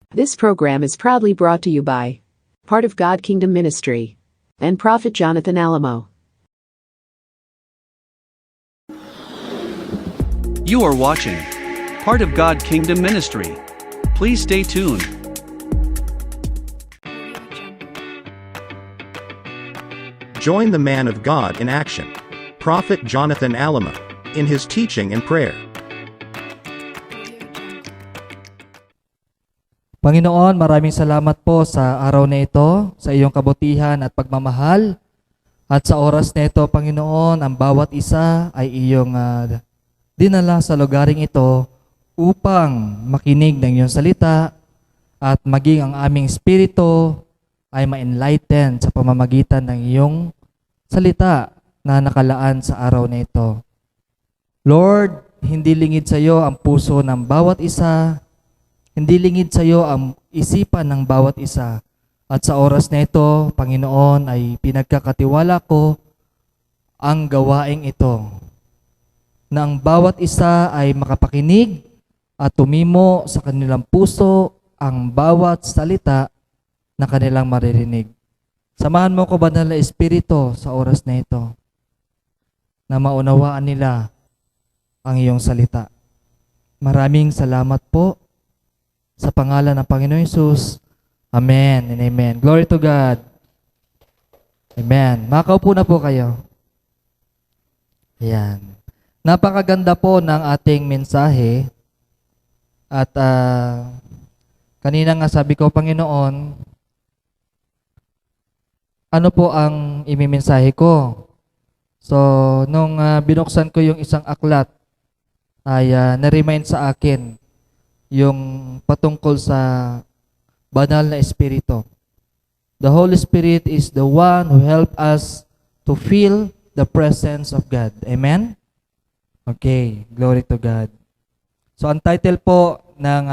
This program is proudly brought to you by Part of God Kingdom Ministry and Prophet Jonathan Alamo. You are watching Part of God Kingdom Ministry. Please stay tuned. Join the man of God in action, Prophet Jonathan Alamo, in his teaching and prayer. Panginoon, maraming salamat po sa araw na ito, sa iyong kabutihan at pagmamahal. At sa oras na ito, Panginoon, ang bawat isa ay iyong dinala sa lugaring ito upang makinig ng iyong salita at maging ang aming espiritu ay ma-enlighten sa pamamagitan ng iyong salita na nakalaan sa araw na ito. Lord, hindi lingid sa iyo ang puso ng bawat isa, hindi lingid sa iyo ang isipan ng bawat isa. At sa oras na ito, Panginoon, ay pinagkakatiwala ko ang gawaing ito, na ang bawat isa ay makapakinig at tumimo sa kanilang puso ang bawat salita na kanilang maririnig. Samahan mo ko, Banal na Espiritu, sa oras na ito, na maunawaan nila ang iyong salita. Maraming salamat po sa pangalan ng Panginoon Hesus. Amen and amen. Glory to God. Amen. Makaupo na po kayo. Ayan. Napakaganda po ng ating mensahe. At kanina nga sabi ko, Panginoon, ano po ang imimensahe ko? So, nung binuksan ko yung isang aklat, ay na-remind sa akin yung patungkol sa Banal na Espiritu. The Holy Spirit is the one who helps us to feel the presence of God. Amen? Okay, glory to God. So, ang title po ng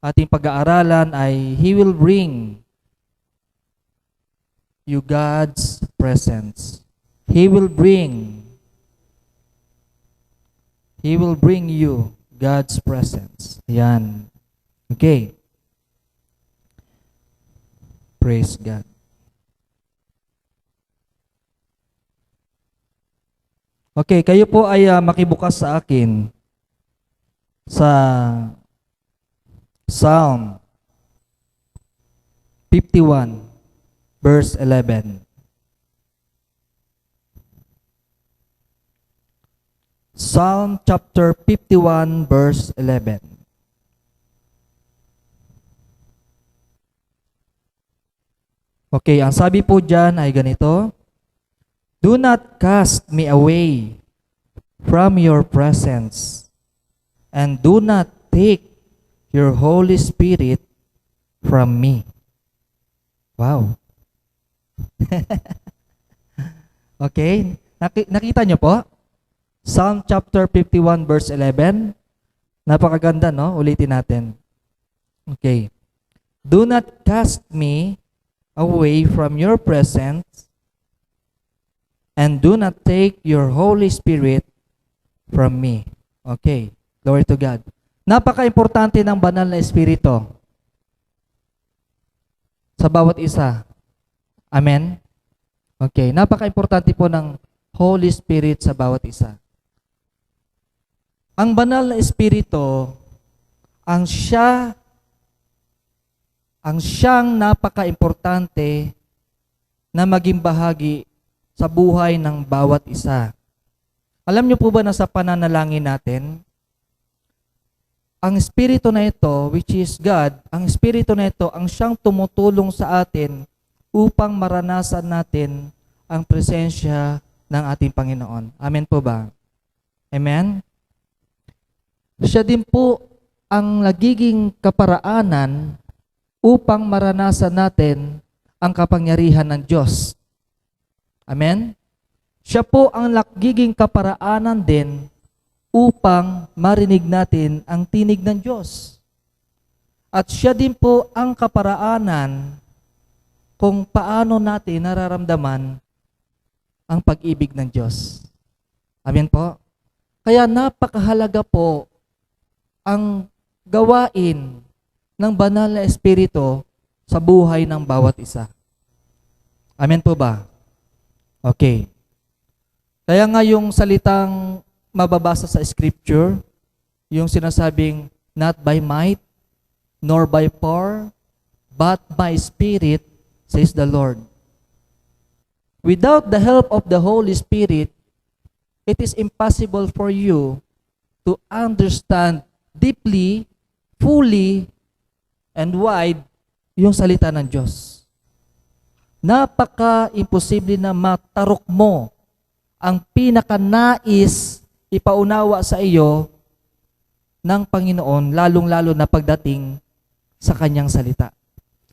ating pag-aaralan ay He will bring you God's presence. He will bring you God's presence. Yan. Okay. Praise God. Okay, kayo po ay makibukas sa akin sa Psalm 51 verse 11. Psalm chapter 51 verse 11. Okay, ang sabi po dyan ay ganito. Do not cast me away from your presence, and do not take your Holy Spirit from me. Wow. Okay, nakita nyo po? Psalm chapter 51 verse 11. Napakaganda, no? Ulitin natin. Okay. Do not cast me away from your presence, and do not take your Holy Spirit from me. Okay. Glory to God. Napaka-importante ng Banal na Espiritu sa bawat isa. Amen? Okay. Napaka-importante po ng Holy Spirit sa bawat isa. Ang Banal na Espiritu, ang siyang napaka-importante na maging bahagi sa buhay ng bawat isa. Alam niyo po ba na sa pananalangin natin, ang Espiritu na ito, which is God, ang Espiritu na ito, ang siyang tumutulong sa atin upang maranasan natin ang presensya ng ating Panginoon. Amen po ba? Amen? Siya din po ang nagiging kaparaanan upang maranasan natin ang kapangyarihan ng Diyos. Amen? Siya po ang nagiging kaparaanan din upang marinig natin ang tinig ng Diyos. At siya din po ang kaparaanan kung paano natin nararamdaman ang pag-ibig ng Diyos. Amen po? Kaya napakahalaga po ang gawain ng banal na Espiritu sa buhay ng bawat isa. Amen po ba? Okay. Kaya nga yung salitang mababasa sa Scripture, yung sinasabing, not by might, nor by power, but by Spirit, says the Lord. Without the help of the Holy Spirit, it is impossible for you to understand deeply, fully, and wide yung salita ng Diyos. Napaka-imposible na matarok mo ang pinakanais ipaunawa sa iyo ng Panginoon, lalong-lalo na pagdating sa kanyang salita.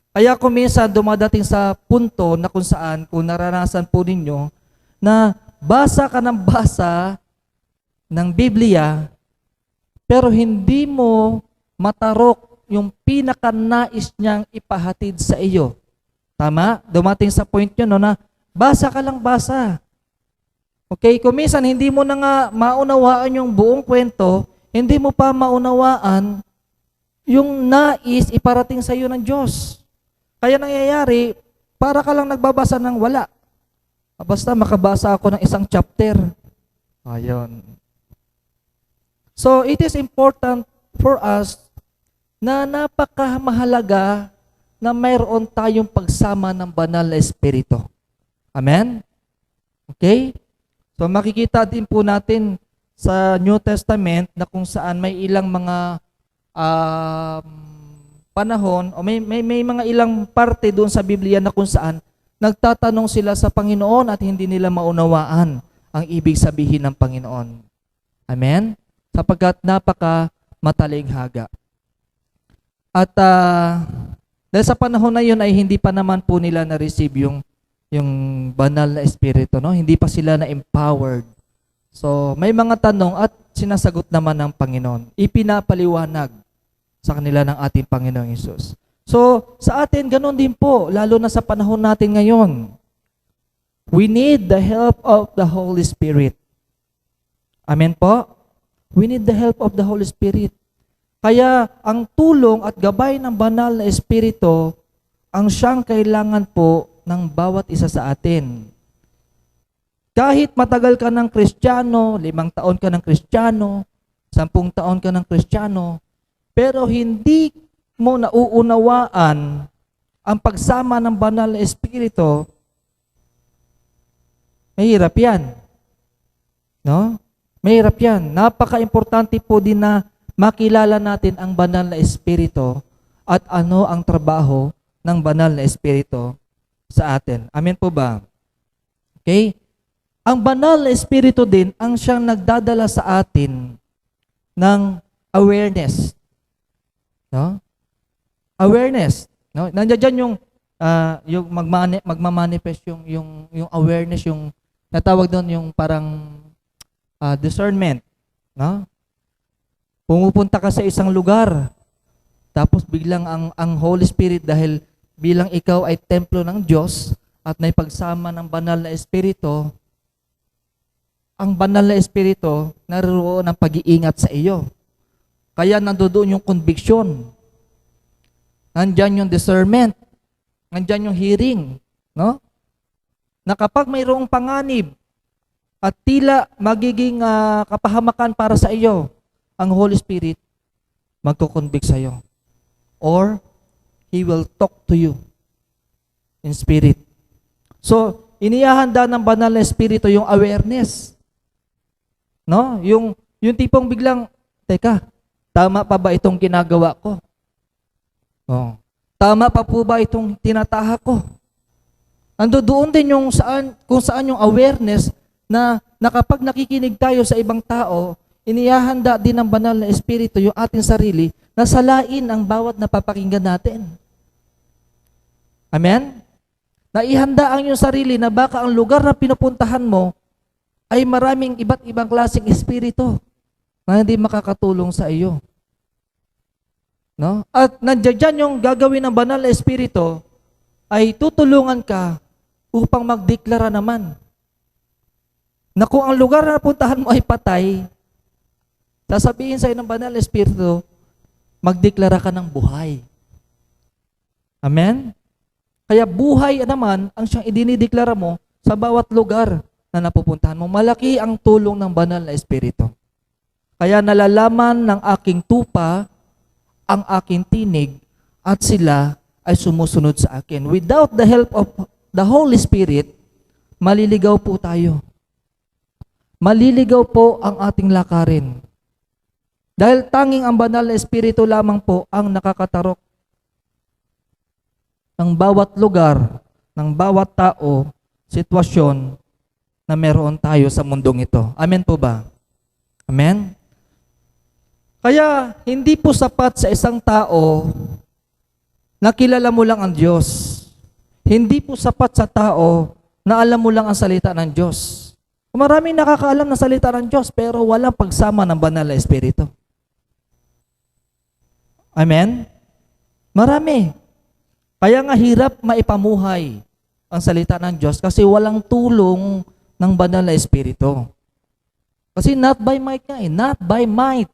Kaya kung minsan dumadating sa punto na kung saan, kung naranasan po ninyo, na basa ka ng basa ng Biblia, pero hindi mo matarok yung pinakanais niyang ipahatid sa iyo. Tama? Dumating sa point yun, no, na basa ka lang basa. Okay? Kung minsan hindi mo na nga maunawaan yung buong kwento, hindi mo pa maunawaan yung nais iparating sa iyo ng Diyos. Kaya nangyayari, para ka lang nagbabasa ng wala. Basta makabasa ako ng isang chapter. Ayun. So, it is important for us na napakamahalaga na mayroon tayong pagsama ng banal na Espiritu. Amen? Okay? So, makikita din po natin sa New Testament na kung saan may ilang mga panahon o may mga ilang parte doon sa Biblia na kung saan nagtatanong sila sa Panginoon at hindi nila maunawaan ang ibig sabihin ng Panginoon. Amen? Sapagkat napaka matalinghaga. At dahil sa panahon na yun ay hindi pa naman po nila na-receive yung banal na Espiritu, no? Hindi pa sila na-empowered. So, may mga tanong at sinasagot naman ng Panginoon. Ipinapaliwanag sa kanila ng ating Panginoong Hesus. So, sa atin, ganun din po, lalo na sa panahon natin ngayon. We need the help of the Holy Spirit. Amen po? We need the help of the Holy Spirit. Kaya, ang tulong at gabay ng banal na Espiritu, ang siyang kailangan po ng bawat isa sa atin. Kahit matagal ka ng Kristiyano, 5 taon ka ng Kristiyano, 10 taon ka ng Kristiyano, pero hindi mo nauunawaan ang pagsama ng banal na Espiritu, mahirap yan. No? Mahirap yan. Napaka-importante po din na makilala natin ang banal na Espiritu at ano ang trabaho ng banal na Espiritu sa atin. Amen po ba? Okay? Ang banal na Espiritu din ang siyang nagdadala sa atin ng awareness. No? Awareness. No? Nandiyan yung magmamanifest yung awareness, yung natawag doon yung parang discernment. No? Pumupunta ka sa isang lugar, tapos biglang ang Holy Spirit, dahil bilang ikaw ay templo ng Diyos at may pagsama ng banal na Espiritu, ang banal na Espiritu naroon ang pag-iingat sa iyo. Kaya nandoon yung conviction. Nandyan yung discernment. Nandyan yung hearing. No? Na kapag mayroong panganib at tila magiging kapahamakan para sa iyo, ang Holy Spirit magko-convict sa iyo. Or He will talk to you in spirit. So, inihahanda ng banal na Espiritu yung awareness. No? Yung tipong biglang, teka, tama pa ba itong ginagawa ko? Oh. Tama pa po ba itong tinataha ko? Ando doon din yung kung saan yung awareness na kapag nakikinig tayo sa ibang tao, inihahanda din ng banal na Espiritu yung ating sarili na salain ang bawat napapakinggan natin. Amen? Naihanda ang iyong sarili na baka ang lugar na pinupuntahan mo ay maraming iba't ibang klaseng espiritu na hindi makakatulong sa iyo. No? At nandiyan yung gagawin ng banal na Espiritu ay tutulungan ka upang magdeklara naman na kung ang lugar na napuntahan mo ay patay, sasabihin sa iyo ng banal na Espiritu, magdeklara ka ng buhay. Amen? Kaya buhay naman ang siyang idinideklara mo sa bawat lugar na napupuntahan mo. Malaki ang tulong ng banal na Espiritu. Kaya nalalaman ng aking tupa ang aking tinig at sila ay sumusunod sa akin. Without the help of the Holy Spirit, maliligaw po tayo. Maliligaw po ang ating lakarin. Dahil tanging ang banal na Espiritu lamang po ang nakakatarok ng bawat lugar, ng bawat tao, sitwasyon na meron tayo sa mundong ito. Amen po ba? Amen? Kaya hindi po sapat sa isang tao na kilala mo lang ang Diyos. Hindi po sapat sa tao na alam mo lang ang salita ng Diyos. Maraming nakakaalam ng salita ng Diyos pero walang pagsama ng banal na Espiritu. Amen? Marami. Kaya nga hirap maipamuhay ang salita ng Diyos kasi walang tulong ng banal na Espiritu. Kasi not by might nga not by might,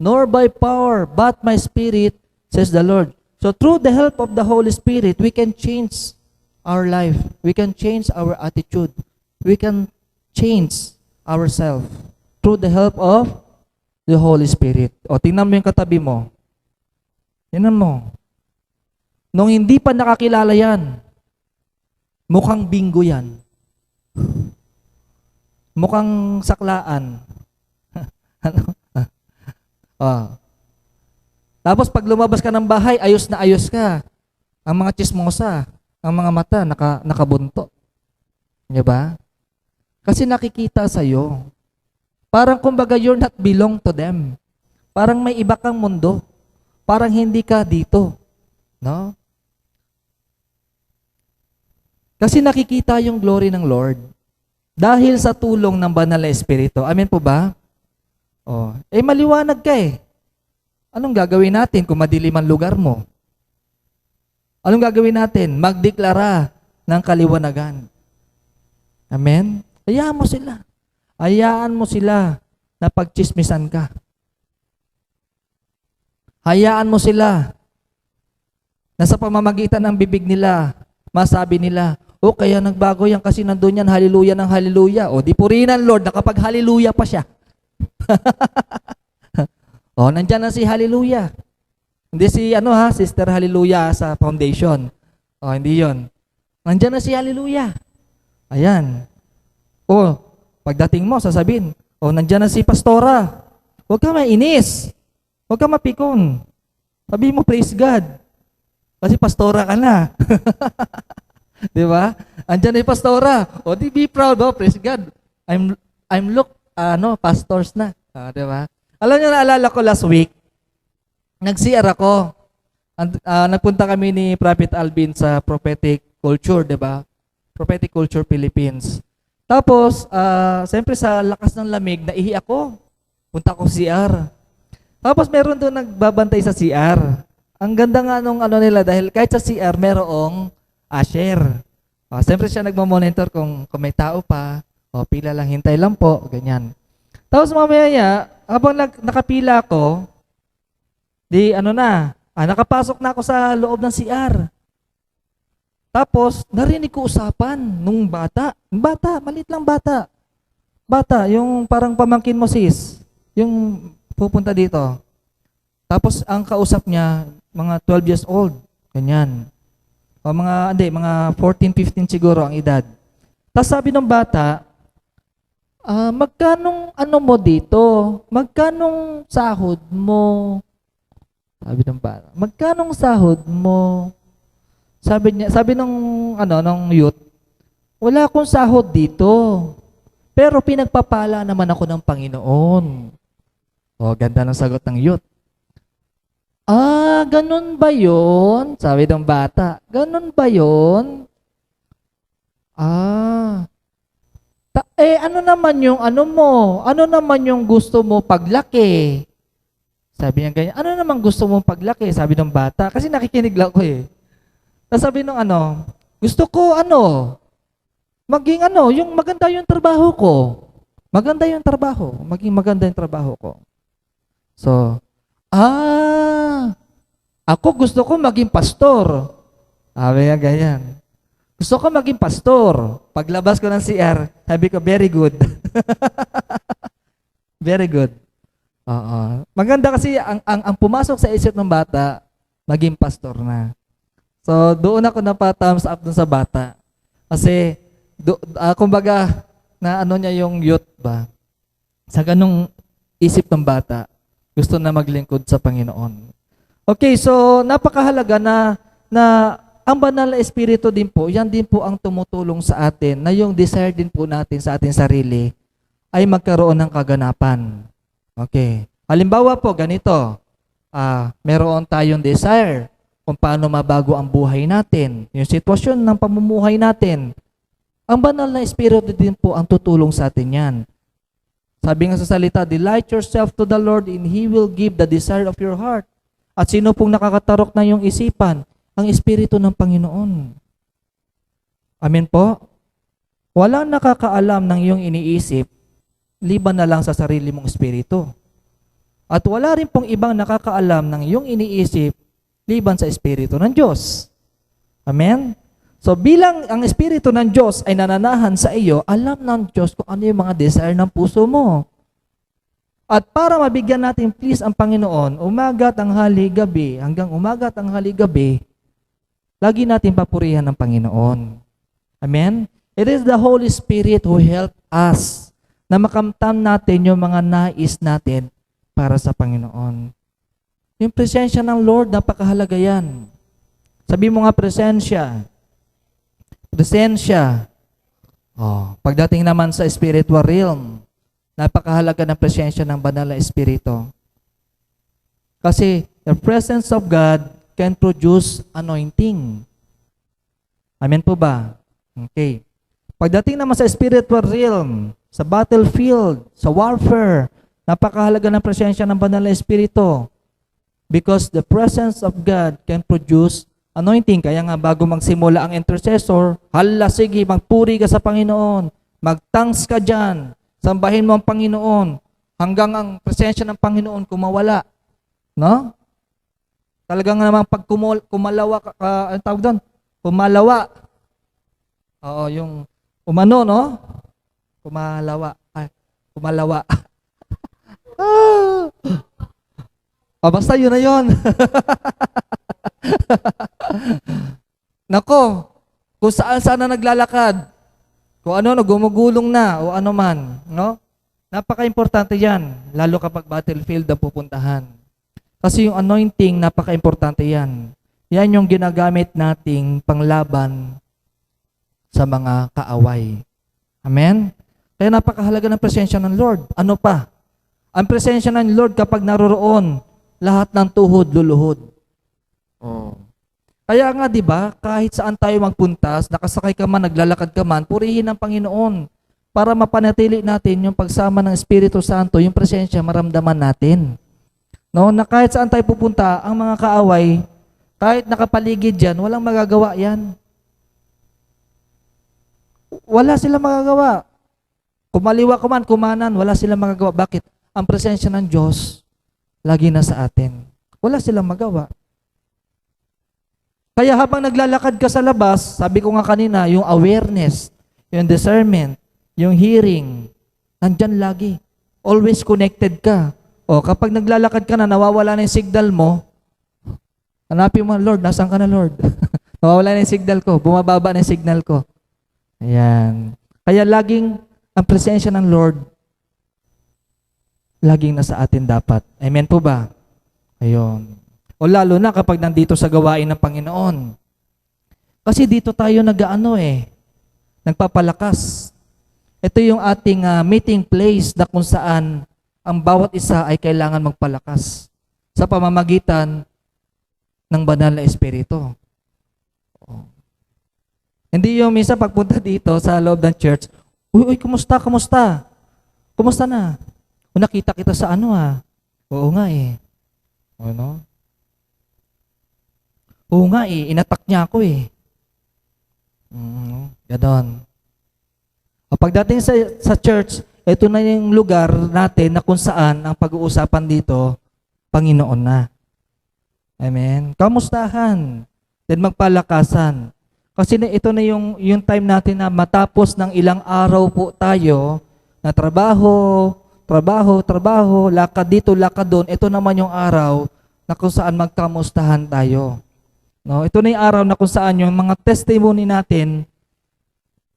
nor by power, but my Spirit, says the Lord. So through the help of the Holy Spirit, we can change our life. We can change our attitude. We can change ourselves through the help of the Holy Spirit. O, tingnan mo yung katabi mo. Tingnan mo. Nung hindi pa nakakilala yan, mukhang bingo yan. Mukhang saklaan. Ano? Tapos pag lumabas ka ng bahay, ayos na ayos ka. Ang mga chismosa, ang mga mata, nakabuntot. Di ba? Kasi nakikita sa'yo. Parang kumbaga you're not belong to them. Parang may iba kang mundo. Parang hindi ka dito. No? Kasi nakikita yung glory ng Lord. Dahil sa tulong ng banal na Espiritu. Amen po ba? Maliwanag ka eh. Anong gagawin natin kung madilim ang lugar mo? Anong gagawin natin? Magdeklara ng kaliwanagan. Amen? Hayaan mo sila. Hayaan mo sila na pagchismisan ka. Hayaan mo sila na sa pamamagitan ng bibig nila, masabi nila, kaya nagbago yan kasi nandun yan, hallelujah ng hallelujah. Di purinan Lord, nakapag-hallelujah pa siya. Nandyan na si hallelujah. Hindi si, Sister Hallelujah sa foundation. Hindi yon. Nandyan na si hallelujah. Ayan. Pagdating mo, sasabihin, nandyan na si pastora. Huwag ka mainis. Huwag ka mapikon. Sabi mo, praise God. Kasi pastora ka na. Di ba? Andyan na yung pastora. Be proud, praise God. I'm pastors na. Di ba? Alam niyo, naalala ko last week, nag-CR ako. Nagpunta kami ni Prophet Alvin sa Prophetic Culture, di ba? Prophetic Culture Philippines. Tapos, siyempre sa lakas ng lamig, naihi ako. Punta ko CR. Tapos meron doon nagbabantay sa CR. Ang ganda nga nung nila dahil kahit sa CR merong usher. Siyempre siya nagmamonitor kung may tao pa. Pila lang, hintay lang po. Ganyan. Tapos mamaya, habang nakapila ako, nakapasok na ako sa loob ng CR. Tapos, narinig ko usapan nung bata. Maliit lang bata. Bata, yung parang pamangkin mo sis. Yung pupunta dito. Tapos, ang kausap niya, mga 12 years old. Ganyan. Mga 14, 15 siguro ang edad. Tapos sabi ng bata, magkanong mo dito? Magkanong sahod mo? Sabi ng bata, magkanong sahod mo? Sabi ng youth, wala akong sahod dito. Pero pinagpapala naman ako ng Panginoon. Ganda ng sagot ng youth. Ganun ba yun? Sabi ng bata, ganun ba yun? Ano naman yung mo? Ano naman yung gusto mo paglaki? Sabi niya ganyan, ano naman gusto mo paglaki? Sabi ng bata, kasi nakikinig lang ko eh. Tapos sabi ng gusto ko maging yung maganda yung trabaho ko. Maganda yung trabaho. Maging maganda yung trabaho ko. So, Ako gusto ko maging pastor. Sabi nga ganyan. Gusto ko maging pastor. Paglabas ko ng CR, sabi ko, very good. Very good. Oo. Maganda kasi ang pumasok sa isip ng bata, maging pastor na. So, doon ako napa-thumbs up dun sa bata. Kasi, kumbaga, na ano niya yung youth ba? Sa ganung isip ng bata, gusto na maglingkod sa Panginoon. Okay, so napakahalaga na ang banal na espiritu din po, yan din po ang tumutulong sa atin na yung desire din po natin sa ating sarili ay magkaroon ng kaganapan. Okay. Halimbawa po, ganito. Meron tayong desire kung paano mabago ang buhay natin, yung sitwasyon ng pamumuhay natin. Ang banal na espiritu din po ang tutulong sa atin yan. Sabi nga sa salita, delight yourself to the Lord and He will give the desire of your heart. At sino pong nakakatarok na yung isipan? Ang Espiritu ng Panginoon. Amen po? Walang nakakaalam ng iyong iniisip, liban na lang sa sarili mong espiritu. At wala rin pong ibang nakakaalam ng iyong iniisip, liban sa Espiritu ng Diyos. Amen? So bilang ang Espiritu ng Diyos ay nananahan sa iyo, alam ng Diyos kung ano yung mga desire ng puso mo. At para mabigyan natin peace ang Panginoon, umaga, tanghali, gabi, hanggang umaga, tanghali, gabi, lagi natin papurihan ng Panginoon. Amen? It is the Holy Spirit who help us na makamtan natin yung mga nais natin para sa Panginoon. Yung presensya ng Lord, napakahalaga yan. Sabi mo nga presensya. Presensya. Pagdating naman sa spiritual realm, napakahalaga ng presensya ng banal na espiritu. Kasi the presence of God can produce anointing. Amen po ba? Okay. Pagdating naman sa spiritual realm, sa battlefield, sa warfare, napakahalaga ng presensya ng banal na espiritu. Because the presence of God can produce anointing. Kaya nga bago magsimula ang intercessor, hala sige, magpuri ka sa Panginoon. Mag-thanks ka dyan. Sambahin mo ang Panginoon hanggang ang presensya ng Panginoon kumawala. No? Talagang naman pag kumalawa, ang tawag doon? Kumalawa. Oo, yung umano, no? Kumalawa. Ay, kumalawa. Basta yun na yun. Nako, kung saan na naglalakad, kung ano, gumugulong na, o ano man, no? Napaka-importante yan, lalo kapag battlefield ang pupuntahan. Kasi yung anointing, napaka-importante yan. Yan yung ginagamit nating panglaban sa mga kaaway. Amen? Kaya napakahalaga ng presensya ng Lord. Ano pa? Ang presensya ng Lord kapag naroroon, lahat ng tuhod luluhod. Kaya nga, di ba, kahit saan tayo magpuntas, nakasakay ka man, naglalakad ka man, purihin ang Panginoon para mapanatili natin yung pagsama ng Espiritu Santo, yung presensya maramdaman natin. No, na kahit saan tayo pupunta, ang mga kaaway, kahit nakapaligid dyan, walang magagawa yan. Wala silang magagawa. Kumaliwa ka man, kumanan, wala silang magagawa. Bakit? Ang presensya ng Diyos, lagi na sa atin. Wala silang magawa. Kaya habang naglalakad ka sa labas, sabi ko nga kanina, yung awareness, yung discernment, yung hearing, nandyan lagi. Always connected ka. Kapag naglalakad ka na, nawawala na yung signal mo, hanapin mo, Lord, nasaan ka na, Lord? Nawawala na yung signal ko, bumababa na yung signal ko. Ayan. Kaya laging ang presensya ng Lord, laging nasa atin dapat. Amen po ba? Ayun. O lalo na kapag nandito sa gawain ng Panginoon. Kasi dito tayo nagpapalakas. Ito yung ating meeting place na kung saan ang bawat isa ay kailangan magpalakas sa pamamagitan ng banal na espiritu. Hindi yung minsan pagpunta dito sa loob ng church, uy, kumusta? Kumusta na? Nakita kita sa Oo nga eh. Ano? Oo nga eh, inatak niya ako eh. Ganon. Pagdating sa church, ito na yung lugar natin na kung saan ang pag-uusapan dito, Panginoon na. Amen. Kamustahan. Then magpalakasan. Kasi ito na yung time natin na matapos ng ilang araw po tayo na trabaho, lakad dito, lakad doon. Ito naman yung araw na kung saan magkamustahan tayo. No, ito na yung araw na kung saan yung mga testimony natin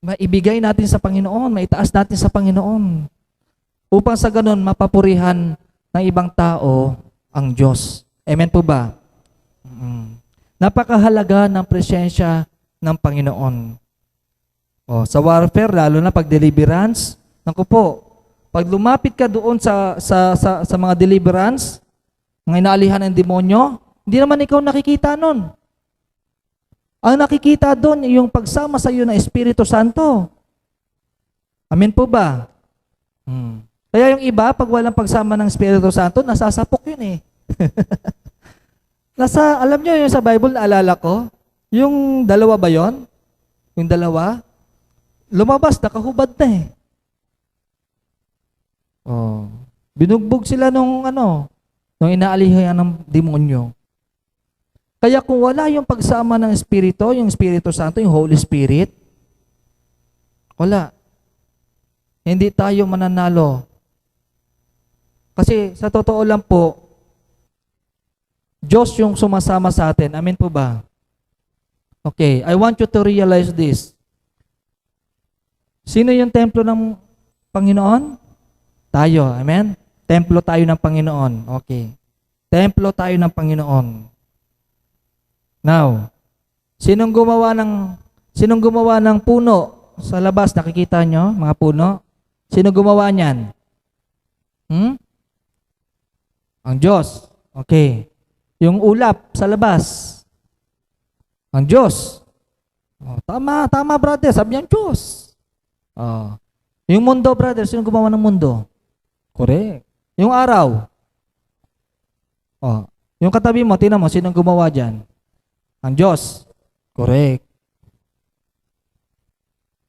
maibigay natin sa Panginoon, maitaas natin sa Panginoon. Upang sa ganun mapapurihan ng ibang tao ang Diyos. Amen po ba? Napakahalaga ng presensya ng Panginoon. Sa warfare, lalo na pag deliverance, naku po, pag lumapit ka doon sa mga deliverance, mga inaalihan ng demonyo, hindi naman ikaw nakikita nun. Ang nakikita doon yung pagsama sa iyo ng Espiritu Santo. Amen po ba? Kaya yung iba, pag walang pagsama ng Espiritu Santo, nasasapok yun eh. Alam nyo yung sa Bible, naalala ko, yung dalawa ba yon? Yung dalawa, lumabas, nakahubad na eh. Binugbog sila nung inaalihan ng demonyo. Kaya kung wala yung pagsama ng Espiritu, yung Espiritu Santo, yung Holy Spirit, wala. Hindi tayo mananalo. Kasi sa totoo lang po, Diyos yung sumasama sa atin. Amen po ba? Okay, I want you to realize this. Sino yung templo ng Panginoon? Tayo. Amen? Templo tayo ng Panginoon. Okay. Templo tayo ng Panginoon. Now, sinong gumawa ng puno sa labas? Nakikita nyo, mga puno? Sino gumawa niyan? Ang Diyos. Okay. Yung ulap sa labas. Ang Diyos. Tama brother, sabi niya ang Diyos. Yung mundo brother, sino gumawa ng mundo? Correct. Yung araw. Yung katabi mo, tingnan mo, sino gumawa dyan? Ang Diyos. Correct.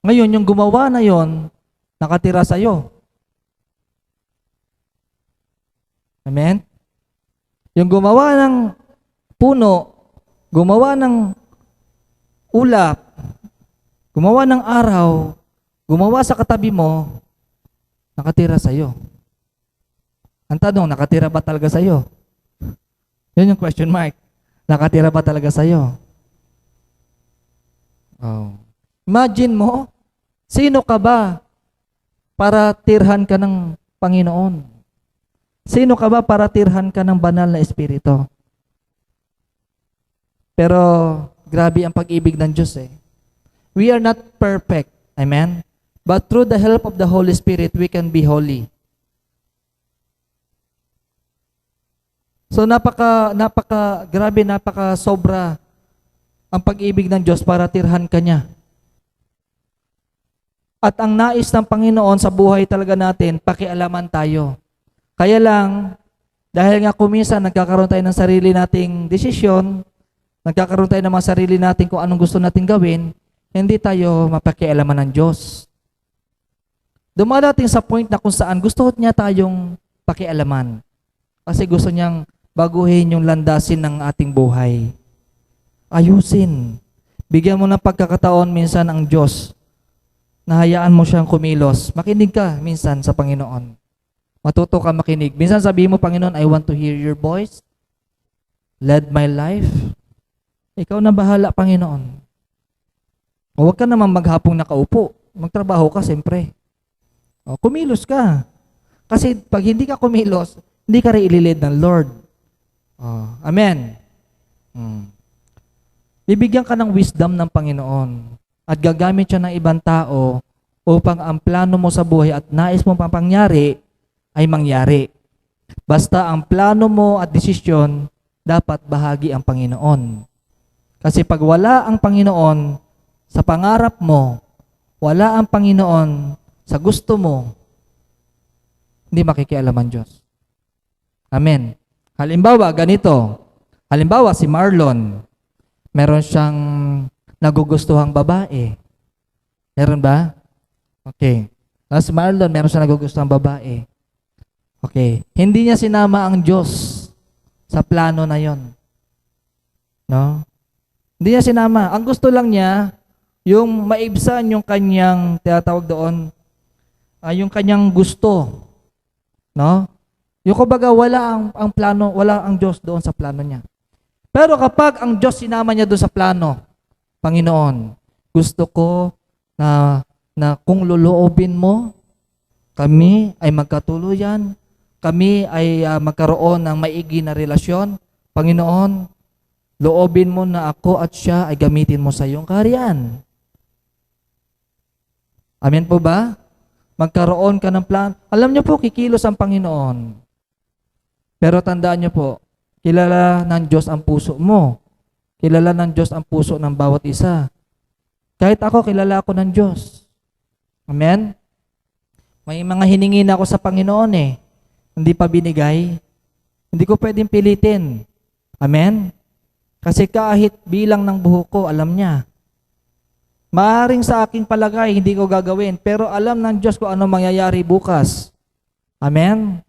Ngayon, yung gumawa na yon, nakatira sa'yo. Amen? Yung gumawa ng puno, gumawa ng ulap, gumawa ng araw, gumawa sa katabi mo, nakatira sa'yo. Ang tanong, nakatira ba talaga sa'yo? Yun yung question mark. Nakatira ba talaga sa'yo? Imagine mo, sino ka ba para tirhan ka ng Panginoon? Sino ka ba para tirhan ka ng banal na Espiritu? Pero, grabe ang pag-ibig ng Diyos eh. We are not perfect. Amen? But through the help of the Holy Spirit, we can be holy. So grabe, sobra ang pag-ibig ng Diyos para tirhan ka niya. At ang nais ng Panginoon sa buhay talaga natin, pakialaman tayo. Kaya lang, dahil nga kuminsan nagkakaroon tayo ng sarili nating desisyon, nagkakaroon tayo ng mga sarili natin kung anong gusto nating gawin, hindi tayo mapakialaman ng Diyos. Dumadating sa point na kung saan gusto niya tayong pakialaman. Kasi gusto niyang baguhin yung landasin ng ating buhay. Ayusin. Bigyan mo ng pagkakataon minsan ang Diyos na hayaan mo siyang kumilos. Makinig ka minsan sa Panginoon. Matuto ka makinig. Minsan sabihin mo, Panginoon, I want to hear your voice. Lead my life. Ikaw na bahala, Panginoon. O huwag ka naman maghapong nakaupo. Magtrabaho ka, siyempre. Kumilos ka. Kasi pag hindi ka kumilos, hindi ka rin ililid ng Lord. Amen. Bibigyan ka ng wisdom ng Panginoon at gagamit siya ng ibang tao upang ang plano mo sa buhay at nais mo pang pangyari ay mangyari. Basta ang plano mo at desisyon, dapat bahagi ang Panginoon. Kasi pag wala ang Panginoon sa pangarap mo, wala ang Panginoon sa gusto mo, hindi makikialam ang Diyos. Amen. Halimbawa, ganito. Halimbawa, si Marlon, meron siyang nagugustuhang babae. Meron ba? Okay. Si Marlon, meron siyang nagugustuhang babae. Okay. Hindi niya sinama ang Diyos sa plano na yon. No? Hindi niya sinama. Ang gusto lang niya, yung maibsan yung kanyang, tinatawag doon, yung kanyang gusto. No? Yung kumbaga wala ang plano, wala ang Diyos doon sa plano niya. Pero kapag ang Diyos sinama niya doon sa plano, Panginoon, gusto ko na kung loloobin mo, kami ay magkatuluyan, kami ay magkaroon ng maigi na relasyon, Panginoon, loobin mo na ako at siya ay gamitin mo sa iyong kaharian. Amen po ba? Magkaroon ka ng plan. Alam niyo po, kikilos ang Panginoon. Pero tandaan niyo po, kilala ng Diyos ang puso mo. Kilala ng Diyos ang puso ng bawat isa. Kahit ako, kilala ako ng Diyos. Amen? May mga hiningi na ako sa Panginoon Hindi pa binigay. Hindi ko pwedeng pilitin. Amen? Kasi kahit bilang ng buhok ko, alam niya. Maaring sa aking palagay, hindi ko gagawin. Pero alam ng Diyos kung ano mangyayari bukas. Amen?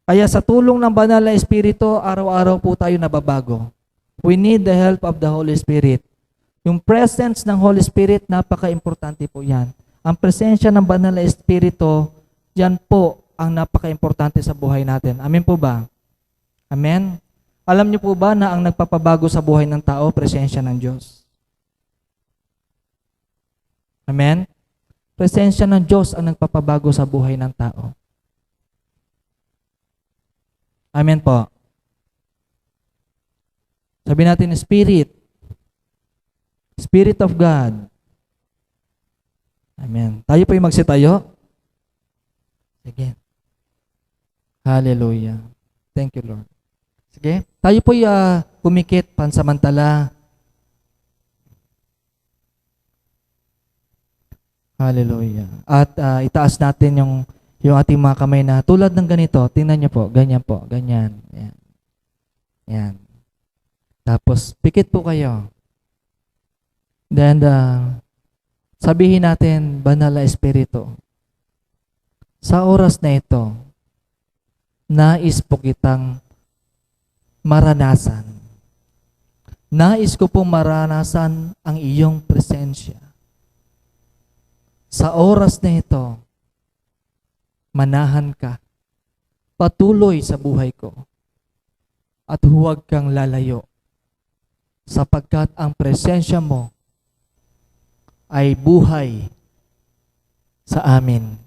Kaya sa tulong ng Banal na Espiritu, araw-araw po tayo nababago. We need the help of the Holy Spirit. Yung presence ng Holy Spirit, napaka-importante po yan. Ang presensya ng Banal na Espiritu, yan po ang napaka-importante sa buhay natin. Amen po ba? Amen? Alam niyo po ba na ang nagpapabago sa buhay ng tao, presensya ng Diyos? Amen? Presensya ng Diyos ang nagpapabago sa buhay ng tao. Amen po. Sabi natin, Spirit. Spirit of God. Amen. Tayo po yung magsitayo. Sige. Hallelujah. Thank you, Lord. Sige. Tayo po yung pumikit pansamantala. Hallelujah. At itaas natin yung ating mga kamay na tulad ng ganito. Tingnan niyo po. Ganyan po. Ganyan. Yan. Yan. Tapos, pikit po kayo. Then, sabihin natin, Banal na Espiritu, sa oras na ito, nais po kitang maranasan. Nais ko pong maranasan ang iyong presensya. Sa oras na ito, manahan ka, patuloy sa buhay ko, at huwag kang lalayo, sapagkat ang presensya mo ay buhay sa amin.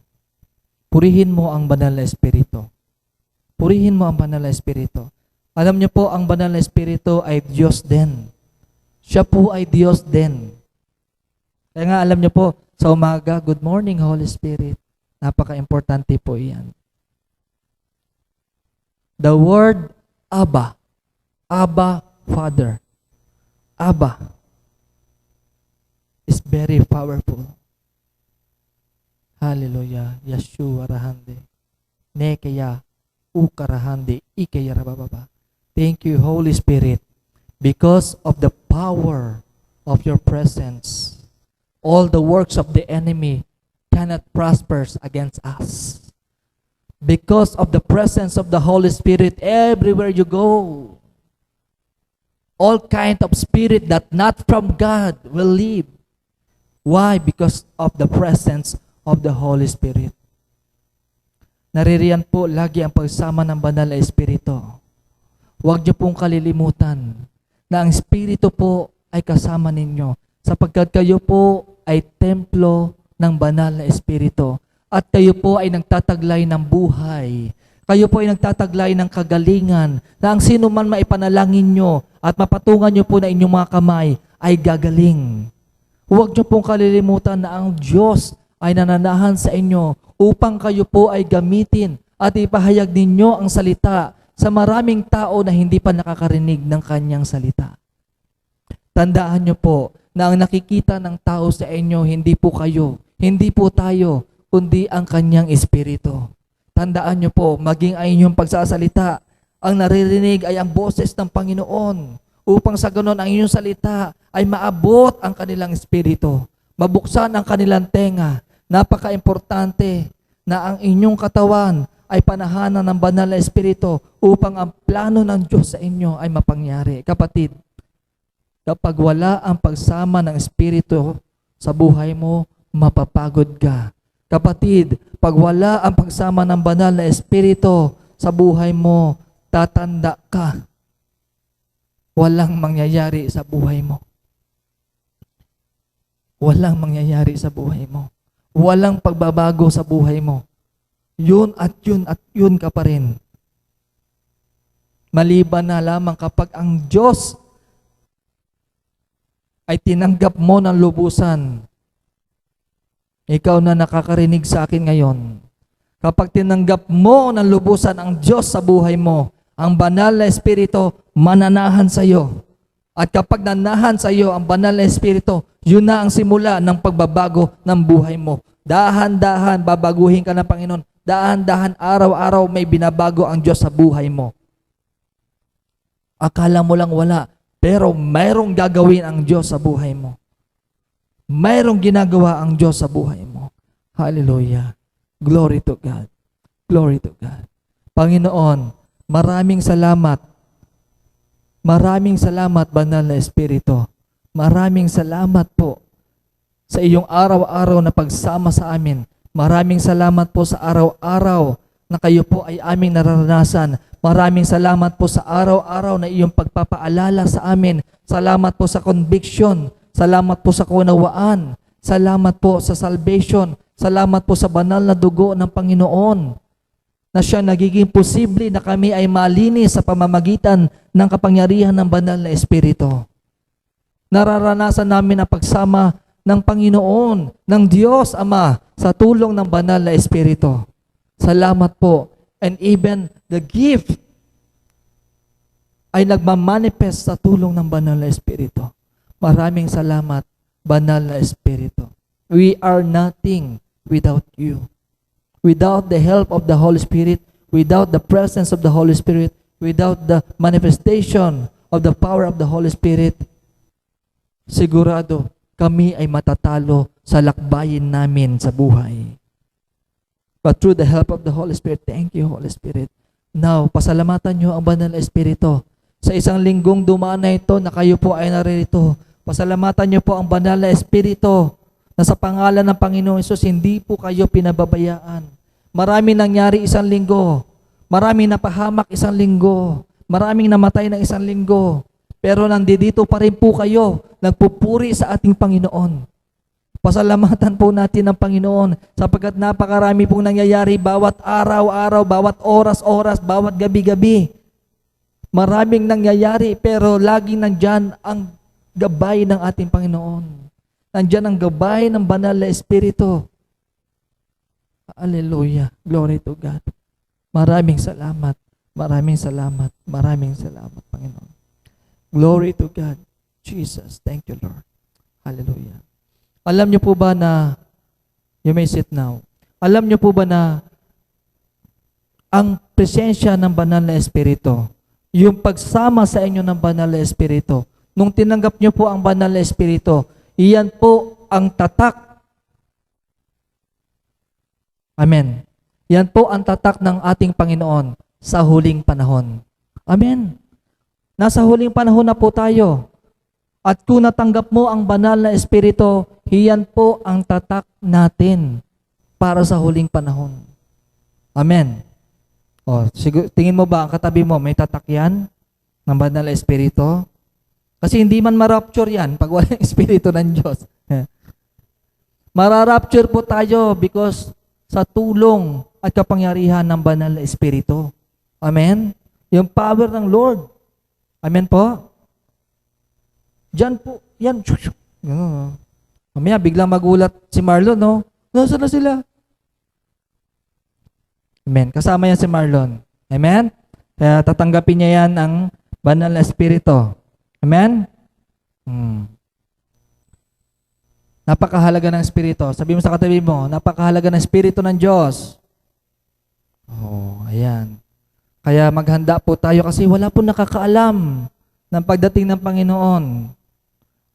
Purihin mo ang Banal na Espiritu. Purihin mo ang Banal na Espiritu. Alam niyo po, ang Banal na Espiritu ay Diyos din. Siya po ay Diyos din. Kaya nga alam niyo po, sa umaga, good morning Holy Spirit. Napaka-importante po iyan. The word Abba. Abba, Father. Abba is very powerful. Hallelujah. Yeshua rahande. Nekeya ukarahande ikeya rabababa. Thank you, Holy Spirit. Because of the power of your presence, all the works of the enemy cannot prosper against us. Because of the presence of the Holy Spirit, everywhere you go, all kind of spirit that not from God will leave. Why? Because of the presence of the Holy Spirit. Naririyan po lagi ang pagsama ng Banal na Espiritu. Huwag niyo pong kalilimutan na ang Espiritu po ay kasama ninyo sapagkat kayo po ay templo ng Banal na Espiritu at kayo po ay nagtataglay ng buhay. Kayo po ay nagtataglay ng kagalingan na ang sino man maipanalangin nyo at mapatungan nyo po na inyong mga kamay ay gagaling. Huwag nyo pong kalilimutan na ang Diyos ay nananahan sa inyo upang kayo po ay gamitin at ipahayag ninyo ang salita sa maraming tao na hindi pa nakakarinig ng kanyang salita. Tandaan nyo po na ang nakikita ng tao sa inyo hindi po kayo, hindi po tayo, kundi ang kanyang Espiritu. Tandaan nyo po, maging ay inyong pagsasalita, ang naririnig ay ang boses ng Panginoon upang sa ganon ang inyong salita ay maabot ang kanilang espiritu, mabuksan ang kanilang tenga. Napaka-importante na ang inyong katawan ay panahanan ng Banal na Espiritu upang ang plano ng Diyos sa inyo ay mapangyari. Kapatid, Kapag wala ang pagsama ng Espiritu sa buhay mo, mapapagod ka. Kapatid, pag wala ang pagsama ng banal na Espiritu sa buhay mo, tatanda ka. Walang mangyayari sa buhay mo. Walang mangyayari sa buhay mo. Walang pagbabago sa buhay mo. Yun at yun ka pa rin. Maliban na lamang kapag ang Diyos ay tinanggap mo ng lubusan. Ikaw na nakakarinig sa akin ngayon. Kapag tinanggap mo ng lubusan ang Diyos sa buhay mo, ang banal na Espiritu mananahan sa iyo. At kapag nanahan sa iyo ang banal na Espiritu, yun na ang simula ng pagbabago ng buhay mo. Dahan-dahan babaguhin ka ng Panginoon. Dahan-dahan araw-araw may binabago ang Diyos sa buhay mo. Akala mo lang wala, pero mayroong gagawin ang Diyos sa buhay mo. Mayroong ginagawa ang Diyos sa buhay mo. Hallelujah. Glory to God. Glory to God. Panginoon, maraming salamat. Maraming salamat, Banal na Espiritu. Maraming salamat po sa iyong araw-araw na pagsama sa amin. Maraming salamat po sa araw-araw na kayo po ay aming nararanasan. Maraming salamat po sa araw-araw na iyong pagpapaalala sa amin. Salamat po sa conviction. Salamat po sa kaunawaan. Salamat po sa salvation. Salamat po sa banal na dugo ng Panginoon na siya nagiging posible na kami ay malinis sa pamamagitan ng kapangyarihan ng banal na Espiritu. Nararanasan namin ang pagsama ng Panginoon, ng Diyos Ama sa tulong ng banal na Espiritu. Salamat po. And even the gift ay nagmamanifest sa tulong ng banal na Espiritu. Maraming salamat, banal na Espiritu. We are nothing without you. Without the help of the Holy Spirit, without the presence of the Holy Spirit, without the manifestation of the power of the Holy Spirit, sigurado kami ay matatalo sa lakbayin namin sa buhay. But through the help of the Holy Spirit, thank you, Holy Spirit. Now, pasalamatan nyo ang banal na Espiritu. Sa isang linggong dumaan na ito na kayo po ay naririto, pasalamatan nyo po ang banal na Espiritu na sa pangalan ng Panginoong Hesus, hindi po kayo pinababayaan. Marami nangyari isang linggo. Maraming napahamak isang linggo. Maraming namatay ng isang linggo. Pero nandito pa rin po kayo, nagpupuri sa ating Panginoon. Pasalamatan po natin ang Panginoon sapagkat napakarami pong nangyayari bawat araw-araw, bawat oras-oras, bawat gabi-gabi. Maraming nangyayari pero laging nandyan ang gabay ng ating Panginoon. Nandyan ang gabay ng banal na Espiritu. Hallelujah. Glory to God. Maraming salamat. Maraming salamat. Maraming salamat, Panginoon. Glory to God. Jesus. Thank you, Lord. Hallelujah. Alam niyo po ba na, you may sit now, alam niyo po ba na ang presensya ng banal na Espiritu, yung pagsama sa inyo ng banal na Espiritu, nung tinanggap niyo po ang banal na Espiritu, iyan po ang tatak. Amen. Yan po ang tatak ng ating Panginoon sa huling panahon. Amen. Nasa huling panahon na po tayo. At kung natanggap mo ang banal na Espiritu, iyan po ang tatak natin para sa huling panahon. Amen. O, tingin mo ba ang katabi mo, may tatak yan ng banal na Espiritu? Kasi hindi man marapture yan pag walang Espiritu ng Diyos. Mararapture po tayo because sa tulong at kapangyarihan ng banal na Espiritu. Amen? Yung power ng Lord. Amen po? Diyan po, yan. Mamaya, biglang magulat si Marlon, no? Nasaan na sila? Amen. Kasama yan si Marlon. Amen? Kaya tatanggapin niya yan ang banal na Espiritu. Amen? Napakahalaga ng Espiritu. Sabi mo sa katabi mo, napakahalaga ng Espiritu ng Diyos. Oh, ayan. Kaya maghanda po tayo kasi wala po nakakaalam ng pagdating ng Panginoon.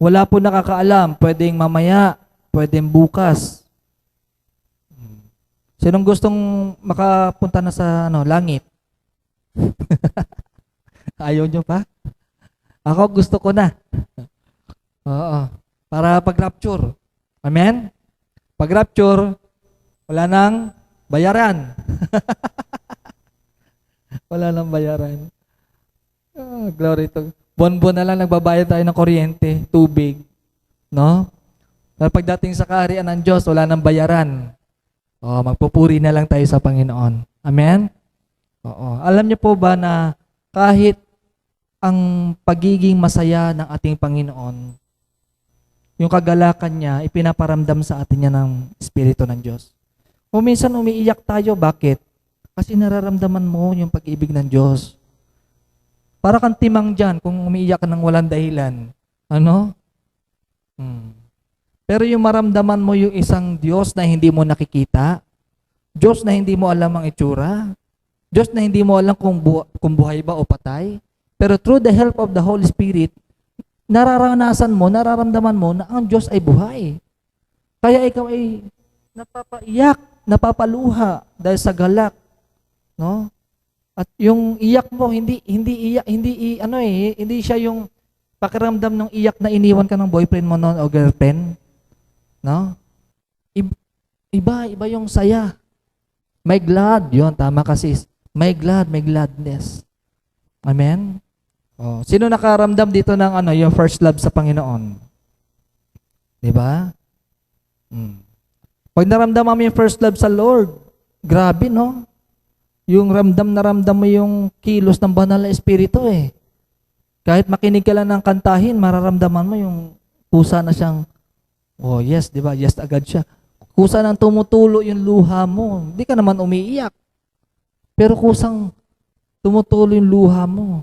Wala po nakakaalam. Pwedeng mamaya, pwedeng bukas. Sinong gustong makapunta na sa langit? Ayaw nyo pa? Ako gusto ko na. Oo. Para pag-rapture. Amen? Pag-rapture, wala nang bayaran. Wala nang bayaran. Glory to. Buwan-buwan na lang nagbabayad tayo ng kuryente, tubig. No? Pero pagdating sa kaharian ng Diyos, wala nang bayaran. Magpupuri na lang tayo sa Panginoon. Amen? Oo. Alam niyo po ba na kahit ang pagiging masaya ng ating Panginoon, yung kagalakan niya, ipinaparamdam sa atin niya ng Espiritu ng Diyos. O minsan umiiyak tayo, bakit? Kasi nararamdaman mo yung pag-ibig ng Diyos. Para kang timang dyan kung umiiyak ka ng walang dahilan. Ano? Pero yung maramdaman mo yung isang Diyos na hindi mo nakikita, Diyos na hindi mo alam ang itsura, Diyos na hindi mo alam kung buhay ba o patay, pero through the help of the Holy Spirit, nararanasan mo, nararamdaman mo na ang Diyos ay buhay. Kaya ikaw ay napapaiyak, napapaluha dahil sa galak, no? At yung iyak mo hindi siya yung pakiramdam ng iyak na iniwan ka ng boyfriend mo noon o girlfriend, no? Iba yung saya. May glad, yun, tama kasi. May gladness. Amen? Sino nakaramdam dito ng yung first love sa Panginoon? Di ba? Pag naramdaman mo yung first love sa Lord, grabe, no? Yung ramdam mo yung kilos ng banal na Espiritu eh. Kahit makinig ka lang ng kantahin, mararamdaman mo yung kusa na siyang, yes, di ba? Yes, agad siya. Kusa nang tumutulo yung luha mo. Hindi ka naman umiiyak. Pero kusang tumutulo yung luha mo.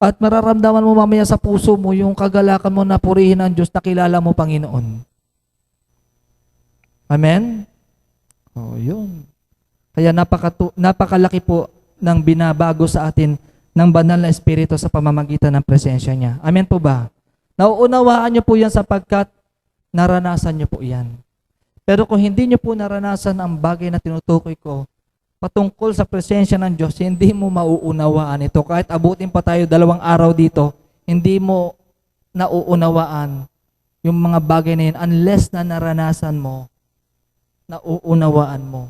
At mararamdaman mo mamaya sa puso mo yung kagalakan mo na purihin ang Diyos na kilala mo, Panginoon. Amen? Yun. Kaya napakalaki po ng binabago sa atin ng banal na Espiritu sa pamamagitan ng presensya niya. Amen po ba? Nauunawaan niyo po yan sapagkat naranasan niyo po yan. Pero kung hindi niyo po naranasan ang bagay na tinutukoy ko, patungkol sa presensya ng Diyos, hindi mo mauunawaan ito. Kahit abutin pa tayo 2 araw dito, hindi mo nauunawaan yung mga bagay na yun unless na naranasan mo, nauunawaan mo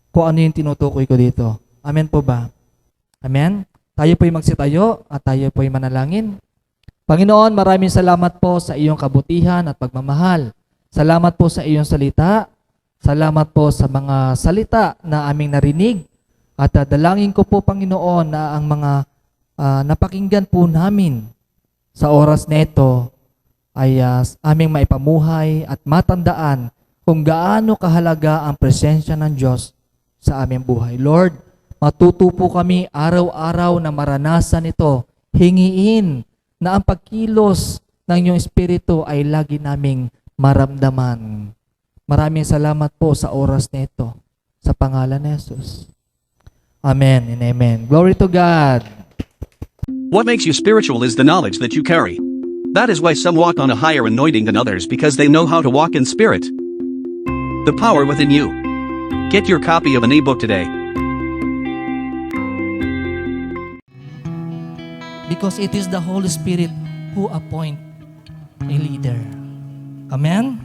kung ano yung tinutukoy ko dito. Amen po ba? Amen? Tayo po'y magsitayo at tayo po'y manalangin. Panginoon, maraming salamat po sa iyong kabutihan at pagmamahal. Salamat po sa iyong salita. Salamat po sa mga salita na aming narinig. At dalangin ko po, Panginoon, na ang mga napakinggan po namin sa oras na ito ay aming maipamuhay at matandaan kung gaano kahalaga ang presensya ng Diyos sa aming buhay. Lord, matuto po kami araw-araw na maranasan ito. Hingiin na ang pagkilos ng iyong Espiritu ay lagi naming maramdaman. Maraming salamat po sa oras na ito. Sa pangalan ni Jesus. Amen and amen. Glory to God. What makes you spiritual is the knowledge that you carry. That is why some walk on a higher anointing than others, because they know how to walk in spirit. The power within you. Get your copy of an ebook today. Because it is the Holy Spirit who appoint a leader. Amen?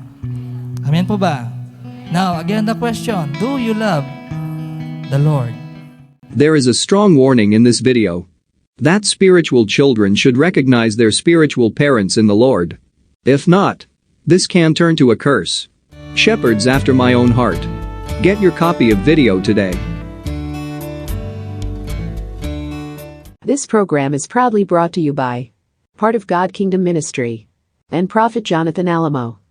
Amen po ba? Now, again the question, do you love the Lord? There is a strong warning in this video that spiritual children should recognize their spiritual parents in the Lord. If not, this can turn to a curse. Shepherds after my own heart. Get your copy of video today. This program is proudly brought to you by Part of God Kingdom Ministry and Prophet Jonathan Alamo.